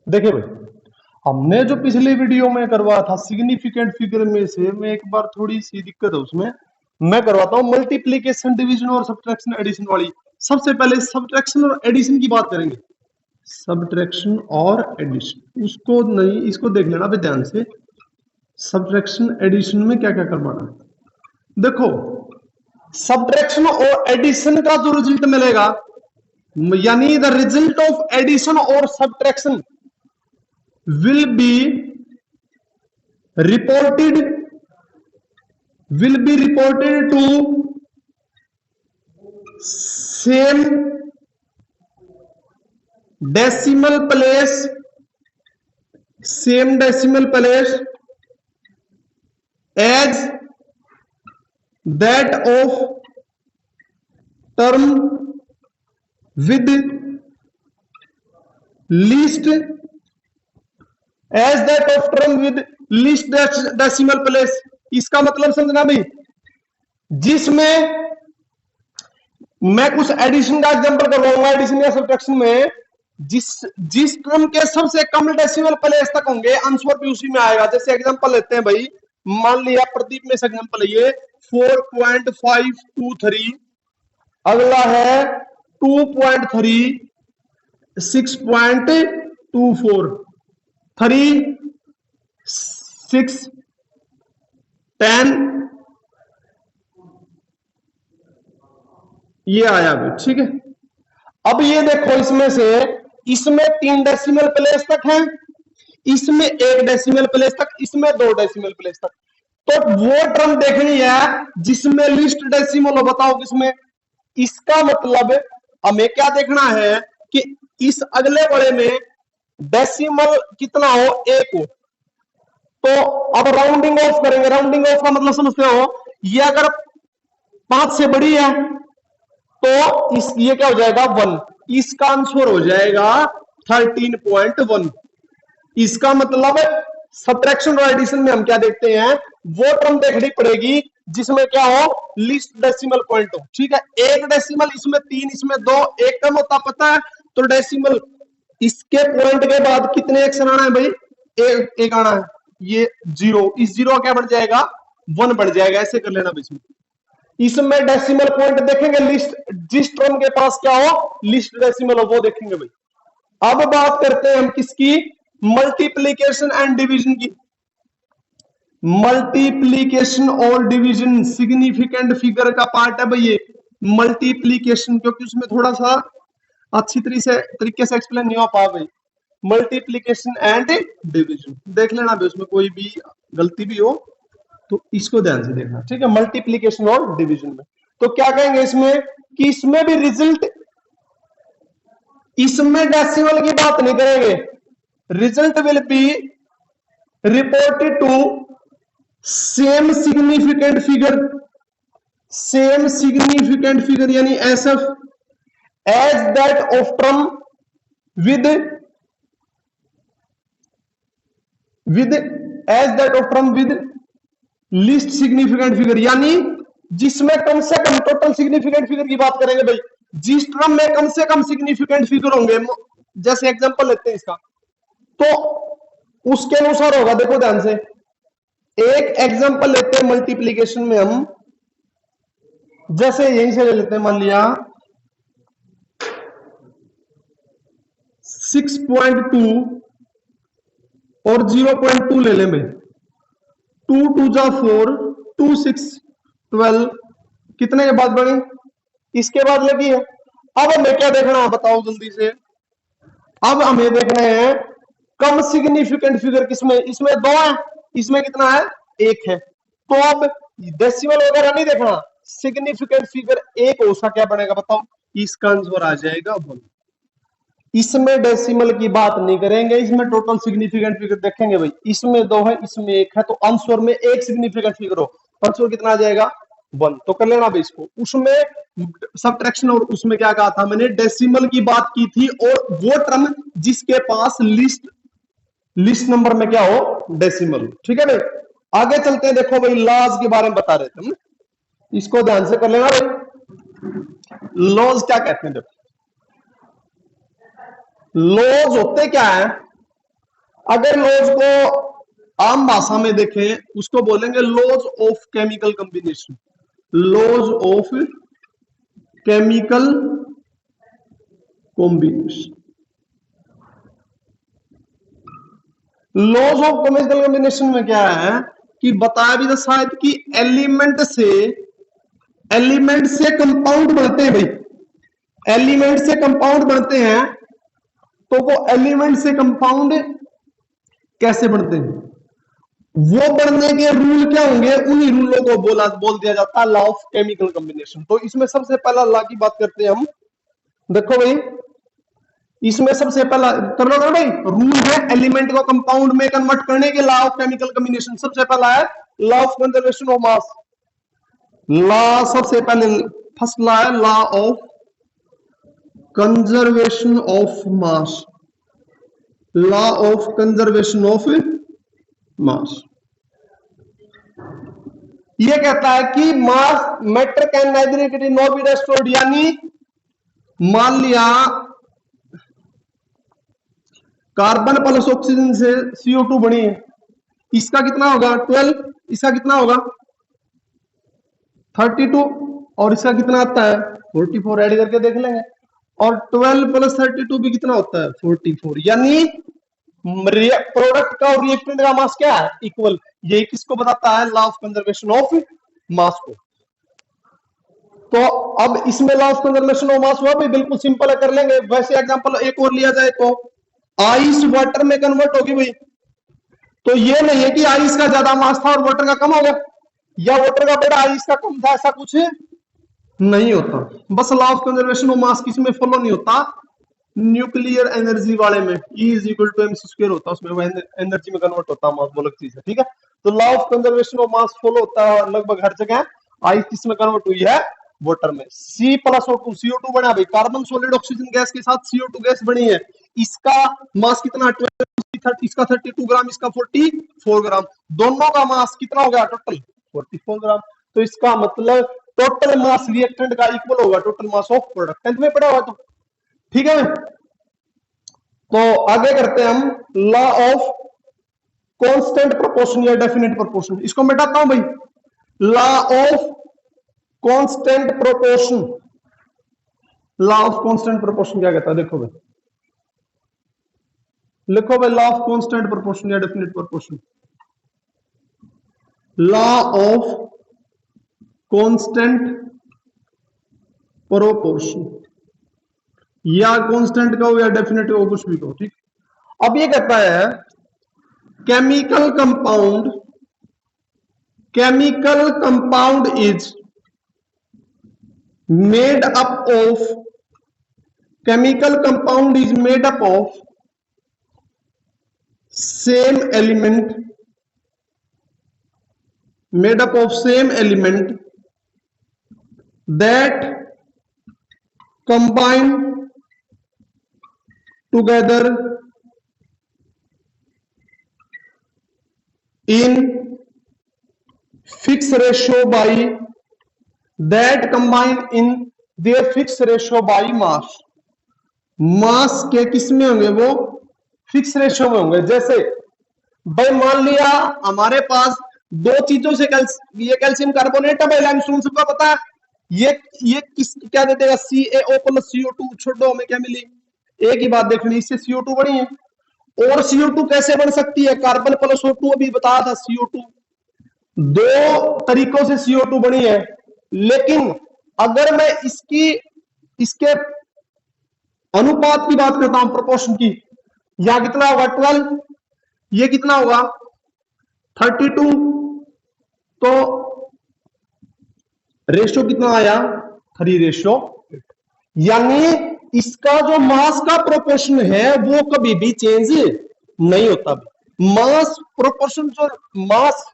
देखिए भाई, हमने जो पिछले वीडियो में करवाया था सिग्निफिकेंट फिगर में से, मैं एक बार थोड़ी सी दिक्कत है उसमें, मैं करवाता हूँ मल्टीप्लीकेशन डिवीजन और सब्ट्रैक्शन एडिशन वाली। सबसे पहले सब्ट्रैक्शन और एडिशन की बात करेंगे। सब्ट्रैक्शन और एडिशन, उसको नहीं, इसको देख लेना भाई ध्यान से। सब्ट्रैक्शन एडिशन में क्या क्या करवाना है देखो। सब्ट्रैक्शन और एडिशन का जो रिजल्ट मिलेगा, यानी द रिजल्ट ऑफ एडिशन और subtraction will be reported to same decimal place as that of term with least decimal place। इसका मतलब समझना भाई, जिसमें मैं कुछ एडिशन का एग्जांपल करवाऊंगा, एडिशन या सब्ट्रैक्शन में जिस टर्म के सबसे कम डेसिमल प्लेस तक होंगे, आंसर भी उसी में आएगा। जैसे एग्जांपल लेते हैं भाई, मान लिया प्रदीप में से एग्जांपल है ये 4.523, अगला है 2.3, 6.24, 3, 6, 10, ये आया भी, ठीक है। अब ये देखो, इसमें 3 डेसिमल प्लेस तक है, इसमें 1 डेसिमल प्लेस तक, इसमें 2 डेसिमल प्लेस तक। तो वो टर्म देखनी है जिसमें लिस्ट डेसिमल हो। बताओ किसमें? इसका मतलब हमें क्या देखना है कि इस अगले बड़े में डेसिमल कितना हो, 1 हो। तो अब राउंडिंग ऑफ करेंगे। राउंडिंग ऑफ का मतलब समझते हो, ये अगर 5 से बड़ी है तो ये क्या हो जाएगा, 1। इसका आंसर हो जाएगा 13.1। इसका मतलब सब्ट्रैक्शन और एडिशन में हम क्या देखते हैं, वो टर्म देखनी पड़ेगी जिसमें क्या हो, लीस्ट डेसिमल पॉइंट हो। ठीक है, 1 डेसिमल, इसमें 3, इसमें 2, एक टर्म होता पता है। तो डेसिमल इसके पॉइंट के बाद कितने एक्शन आना है भाई, एक आना है, ये 0। इस 0 क्या बढ़ जाएगा, 1 बढ़ जाएगा। ऐसे कर लेना इसमें। इसमें डेसिमल पॉइंट देखेंगे, लिस्ट जिस टर्म के पास क्या हो, लिस्ट डेसिमल हो, वो देखेंगे भाई। अब बात करते हैं हम किसकी, मल्टीप्लीकेशन एंड डिवीजन की। मल्टीप्लीकेशन और डिवीजन सिग्निफिकेंट फिगर का पार्ट है भाई ये मल्टीप्लीकेशन, क्योंकि उसमें थोड़ा सा अच्छी तरीके से एक्सप्लेन नहीं हो पा भाई। मल्टीप्लीकेशन एंड डिवीजन देख लेना भाई, उसमें कोई भी गलती भी हो तो इसको ध्यान से देखना, ठीक है। मल्टीप्लीकेशन और डिवीजन में तो क्या कहेंगे इसमें कि इसमें भी रिजल्ट, इसमें डेसिमल की बात नहीं करेंगे, result will be reported to same significant figure यानी SF as that of term with least significant figure, यानी जिसमें कम से कम, टोटल सिग्निफिकेंट फिगर की बात करेंगे भाई, जिस टर्म में कम से कम सिग्निफिकेंट फिगर होंगे। जैसे एग्जांपल लेते हैं इसका, तो उसके अनुसार होगा। देखो ध्यान से, एक एग्जांपल लेते हैं मल्टीप्लीकेशन में हम, जैसे यहीं से ले लेते हैं, मान लिया 6.2 और 0.2 ले लें भाई। 2 2 जा 4, 2 6 12, कितने के बाद बने, इसके बाद लगी है। अब हमें क्या देखना है बताओ जल्दी से। अब हमें देखना है कम सिग्निफिकेंट फिगर किसमें, इसमें 2 है, इसमें कितना है, 1 है। तो अब डेसिमल वगैरह नहीं देखना, सिग्निफिकेंट फिगर 1 हो, उसका क्या बनेगा बताओ, इसका आंसर आ जाएगा 1। इसमें डेसिमल की बात नहीं करेंगे, इसमें टोटल सिग्निफिकेंट फिगर देखेंगे भाई। इसमें 2 है, इसमें 1 है, तो आंसर में 1 सिग्निफिकेंट फिगर हो, आंसर कितना आ जाएगा, 1। तो कर लेना भाई इसको। उसमें सब्ट्रैक्शन और उसमें क्या कहा था मैंने, डेसिमल की बात की थी, और वो टर्म जिसके पास लिस्ट नंबर में क्या हो, डेसिमल। ठीक है भाई, आगे चलते हैं। देखो भाई, लॉज के बारे में बता रहे थे हम, इसको ध्यान से कर लेना भाई। लॉज क्या कहते हैं, देखो लॉज होते क्या है, अगर लॉज को आम भाषा में देखें उसको बोलेंगे laws of chemical combination, laws of chemical combination. Laws of chemical combination में क्या है कि बताया भी था शायद कि एलिमेंट से कंपाउंड बनते हैं भाई, एलिमेंट से कंपाउंड बनते हैं। तो वो एलिमेंट से कंपाउंड कैसे बनते हैं, वो बनने के रूल क्या होंगे, उन्हीं रूलों को बोल दिया जाता है लॉ ऑफ केमिकल कॉम्बिनेशन। तो इसमें सबसे पहला लॉ की बात करते हैं हम। देखो भाई इसमें सबसे पहला कर लो भाई, रूल है एलिमेंट को कंपाउंड में कन्वर्ट करने के, लॉ ऑफ केमिकल कॉम्बिनेशन। सबसे पहला है law of conservation of mass. Law सबसे पहले फर्स्ट लॉ है law of conservation of mass, law of conservation of mass. ये कहता है कि mass matter can neither not be destroyed, यानी मान लिया कार्बन प्लस ऑक्सीजन से CO2 बनी है, इसका कितना होगा 12, इसका कितना होगा 32 और इसका कितना आता है 44, ऐड करके देख लेंगे। और 12 प्लस 32 भी कितना होता है 44, यानी प्रोडक्ट का और रिएक्टेंट का मास क्या है इक्वल। ये किसको बताता है लॉ ऑफ कंजर्वेशन ऑफ मास को। तो अब इसमें लॉ ऑफ कंजर्वेशन ऑफ मास हुआ भी बिल्कुल सिंपल है, कर लेंगे। वैसे एग्जांपल एक और लिया जाए तो आइस वाटर में कन्वर्ट होगी भाई, तो ये नहीं है कि आइस का ज्यादा मास था और वाटर का कम हो गया, या वाटर का बड़ा आइस का कम था, ऐसा कुछ नहीं होता। बस लॉ ऑफ कंजर्वेशन ऑफ मास किसमें फॉलो नहीं होता, न्यूक्लियर एनर्जी वाले में E is equal to mc² होता है, उसमें वो एनर्जी में कन्वर्ट होता है मास, वो अलग चीज है, ठीक है। तो law of conservation of mass follow होता है लगभग हर जगह। आइस किसमें कन्वर्ट हुई है वाटर में। C प्लस O2 CO2 बना भाई, कार्बन सॉलिड ऑक्सीजन गैस के साथ CO2 गैस बनी है, इसका मास कितना 12, इसका 32 ग्राम, इसका 44 ग्राम, दोनों का मास कितना हो गया टोटल 44 ग्राम। तो इसका मतलब टोटल मास रिएक्टेंट का इक्वल होगा total mass of product. Tenth में पढ़ा हुआ तो ठीक है। तो आगे करते हैं हम लॉ ऑफ कांस्टेंट प्रोपोर्शन या डेफिनेट प्रोपोर्शन। इसको मिटाता हूं भाई, law of constant proportion. Law of constant proportion क्या कहता है, देखो भाई, लिखो भाई लॉ ऑफ कांस्टेंट प्रोपोर्शन या definite proportion. Law of constant proportion, या कांस्टेंट कहो या डेफिनेट कहो, कुछ भी कहो, ठीक। अब ये कहता है chemical compound is made up of, chemical compound is made up of same element, made up of same element that combine together in fixed ratio by, that combine in their fixed ratio by mass। मास के किस में होंगे, वो fix ratio में होंगे। जैसे भाई मान लिया हमारे पास दो चीजों से ये कैल्शियम कार्बोनेट है भाई, लाइमस्टोन सबका पता है, ये किस क्या दे देगा CaO प्लस CO2, छोड़ो हमें क्या मिली, एक ही बात देखनी, इससे CO2 बनी है। और CO2 कैसे बन सकती है, कार्बन प्लस O2 अभी बताया था, CO2 दो तरीकों से CO2 बनी है। लेकिन अगर मैं इसके अनुपात की बात करता हूं, प्रोपोर्शन की, यहां कितना होगा 12, ये कितना होगा 32, तो रेशियो कितना आया 3:8। यानी इसका जो मास का प्रोपोर्शन है वो कभी भी चेंज नहीं होता। मास प्रोपोर्शन, जो mass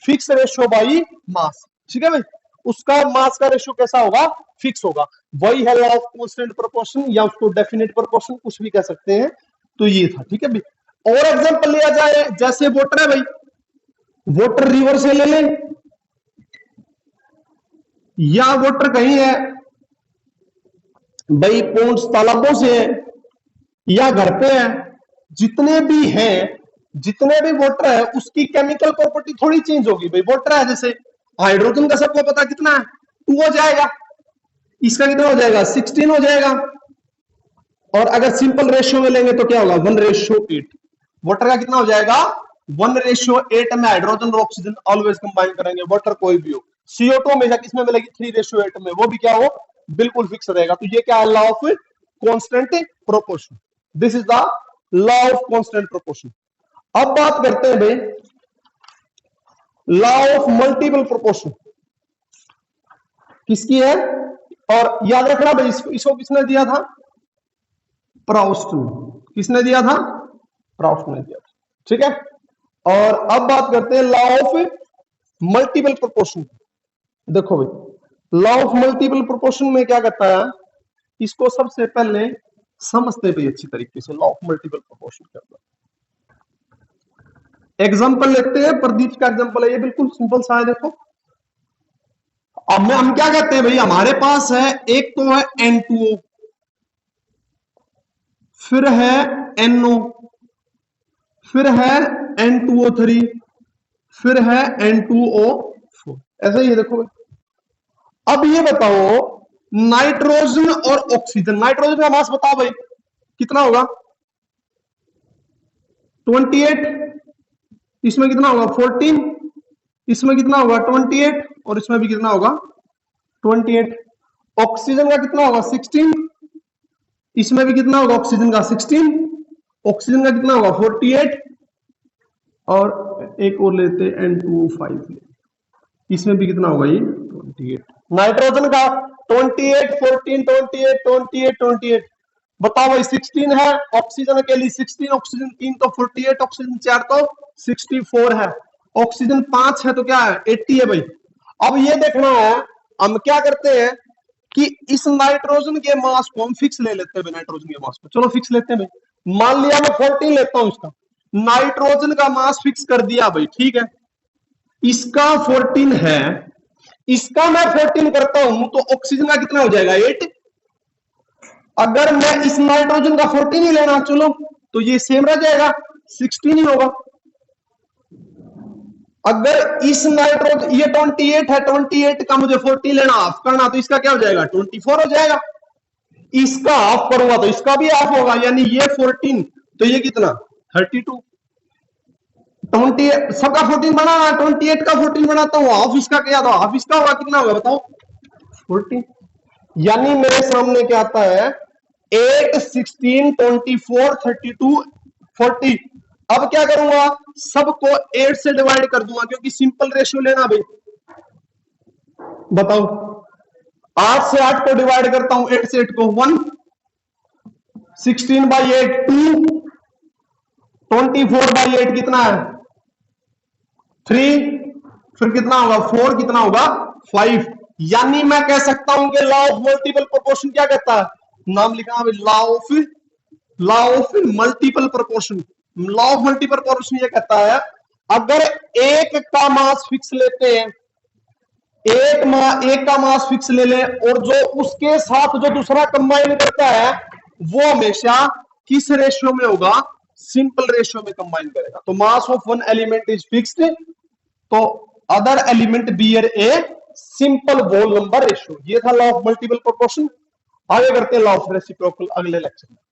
fix ratio by mass, ठीक है भाई, उसका मास का रेशियो कैसा होगा, फिक्स होगा। वही है लॉ ऑफ कांस्टेंट प्रोपोर्शन, या उसको डेफिनेट प्रोपोर्शन कुछ भी कह सकते हैं। तो ये था, ठीक है भाई। और एग्जांपल लिया जाए, जैसे वाटर है भाई, वाटर रिवर से ले लें या वाटर कहीं है भाई, पोन्स तालाबों से है या घर पे है, जितने भी हैं जितने भी वाटर है उसकी केमिकल प्रॉपर्टी थोड़ी चेंज होगी भाई। वाटर है जैसे हाइड्रोजन का सबको पता कितना है, 2 हो जाएगा, इसका कितना हो जाएगा 16 हो जाएगा। और अगर सिंपल रेशियो में लेंगे तो क्या होगा 1:8। वाटर का कितना हो जाएगा 1:8 में हाइड्रोजन और ऑक्सीजन ऑलवेज कंबाइन करेंगे, वाटर कोई भी हो। CO2 हमेशा किसमें मिलेगी 3:8 में, वो भी क्या हो बिल्कुल फिक्स रहेगा। तो ये क्या है law of constant proportion, this is the law of constant proportion. अब बात करते हैं भाई लॉ ऑफ मल्टीपल प्रोपोर्शन किसकी है, और याद रखना भाई इसको किसने दिया था, प्राउस्ट ने। किसने दिया था, प्राउस्ट ने दिया था, ठीक है। और अब बात करते हैं लॉ ऑफ मल्टीपल प्रोपोर्शन। देखो भाई लॉ ऑफ मल्टीपल प्रोपोर्शन में क्या कहता है, इसको सबसे पहले समझते भाई अच्छी तरीके से। लॉ ऑफ मल्टीपल प्रोपोर्शन क्या होता है, एग्जांपल लेते हैं, प्रदीप का एग्जांपल है ये, बिल्कुल सिंपल सा है। देखो अब हम क्या कहते हैं भाई, हमारे पास है एक तो है N2O, फिर है NO, फिर है N2O3, फिर है N2O4, ऐसा ही है। देखो अब ये बताओ नाइट्रोजन और ऑक्सीजन, नाइट्रोजन का मास बताओ भाई कितना होगा 28, इसमें कितना होगा 14, इसमें कितना होगा 28, और इसमें भी कितना होगा 28। ऑक्सीजन का कितना होगा 16, इसमें भी कितना होगा ऑक्सीजन का 16, ऑक्सीजन का कितना होगा 48, और एक और लेते N2O5, इसमें भी कितना होगा ये 28। नाइट्रोजन का 28, 14, 28, 28, 28। बताओ भाई 16 है ऑक्सीजन के लिए 16, ऑक्सीजन 3 तो 48, ऑक्सीजन 4 तो 64 है, ऑक्सीजन 5 है तो क्या है 80 है भाई। अब ये देखना है हम क्या करते हैं कि इस नाइट्रोजन के मास को हम फिक्स ले लेते हैं, नाइट्रोजन के मास को चलो फिक्स लेते हैं भाई। मान लिया मैं 14 लेता हूं, इसका नाइट्रोजन का मास फिक्स कर दिया भाई, ठीक है। इसका 14 है, इसका मैं 14 करता हूं तो ऑक्सीजन का कितना हो जाएगा 8। अगर मैं इस नाइट्रोजन का 14 ही लेना चलो तो ये सेम रह जाएगा 16 ही होगा। अगर इस नाइट्रोजन ये 28 है, 28 का मुझे 40 लेना हाफ करना तो इसका क्या हो जाएगा 24 हो जाएगा। इसका हाफ करूंगा तो इसका भी हाफ होगा, यानी ये 14 तो ये कितना 32। 20 सबका 14 बना, 28 का 14 बनाता हूँ, हाफ इसका क्या था हाफ इसका होगा, कितना होगा बताओ 40। यानी मेरे सामने क्या आता है 8, 16, 24, 32, 40। अब क्या करूंगा सबको 8 से डिवाइड कर दूंगा क्योंकि सिंपल रेशियो लेना भाई। बताओ 8 से 8 को डिवाइड करता हूं, 8 से 8 को 1, 16/8 2, 24/8 कितना है 3, फिर कितना होगा 4, कितना होगा 5। यानी मैं कह सकता हूं कि लॉ ऑफ मल्टीपल प्रोपोर्शन क्या कहता है, नाम लिखा law of multiple proportion. Law of multiple proportion ये कहता है अगर एक का मास फिक्स लेते हैं, एक का मास फिक्स ले ले और जो उसके साथ जो दूसरा कंबाइन करता है वो हमेशा किस रेशियो में होगा, सिंपल रेशियो में कंबाइन करेगा। तो mass of one element is fixed तो other element bear a simple whole number ratio. ये था लॉ ऑफ मल्टीपल प्रोपोर्शन। आगे करते हैं लॉ ऑफ रेसिप्रोकल अगले लेक्चर में।